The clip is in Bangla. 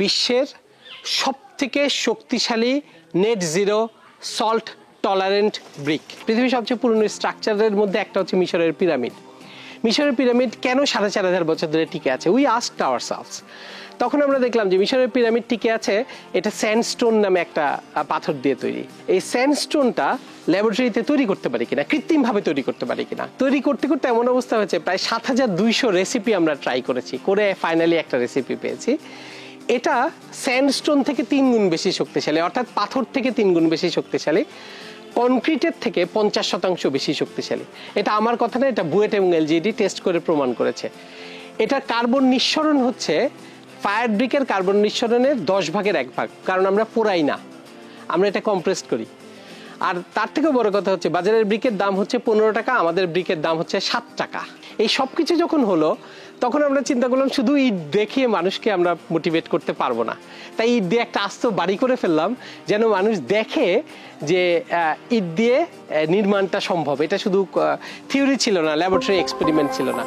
বিশ্বের সবথেকে শক্তিশালী net zero salt tolerant brick. পৃথিবীর সবচেয়ে পুরনো স্ট্রাকচারের মধ্যে একটা হচ্ছে মিশরের পিরামিড। মিশরের পিরামিড কেন 4500 বছর ধরে টিকে আছে? We asked ourselves. তখন আমরা দেখলাম যে মিশরের পিরামিড টিকে আছে, এটা স্যান্ডস্টোন নামে একটা পাথর দিয়ে তৈরি। এই স্যান্ডস্টোনটা ল্যাবরেটরিতে তৈরি করতে পারি কিনা, কৃত্রিমভাবে তৈরি করতে পারি কিনা। তৈরি করতে করতে এমন অবস্থা হয়েছে প্রায় 7200 রেসিপি আমরা ট্রাই করেছি, করে ফাইনালি একটা রেসিপি পেয়েছি। এটা স্যান্ডস্টোন থেকে 3 গুণ বেশি শক্তিশালী, অর্থাৎ পাথর থেকে 3 গুণ বেশি শক্তিশালী, কনক্রিটের থেকে 50% বেশি শক্তিশালী। এটা আমার কথা না, এটা বুয়েট এবং এলজিইডি টেস্ট করে প্রমাণ করেছে। এটা কার্বন নিঃসরণ হচ্ছে ফায়ার ব্রিকের কার্বন নিঃসরণের 10 ভাগের 1 ভাগ, কারণ আমরা পোড়াই না, আমরা এটা কম্প্রেস করি। আর তার থেকেও বড় কথা হচ্ছে বাজারের ব্রিকের দাম হচ্ছে 15 টাকা, আমাদের ব্রিকের দাম হচ্ছে 7 টাকা। এই সব কিছু যখন হলো তখন আমরা চিন্তা করলাম শুধু ইট দেখিয়ে মানুষকে আমরা মোটিভেট করতে পারবো না, তাই ইট দিয়ে একটা আস্ত বাড়ি করে ফেললাম, যেন মানুষ দেখে যে ইট দিয়ে নির্মাণটা সম্ভব। এটা শুধু থিওরি ছিল না, ল্যাবরেটরি এক্সপেরিমেন্ট ছিল না।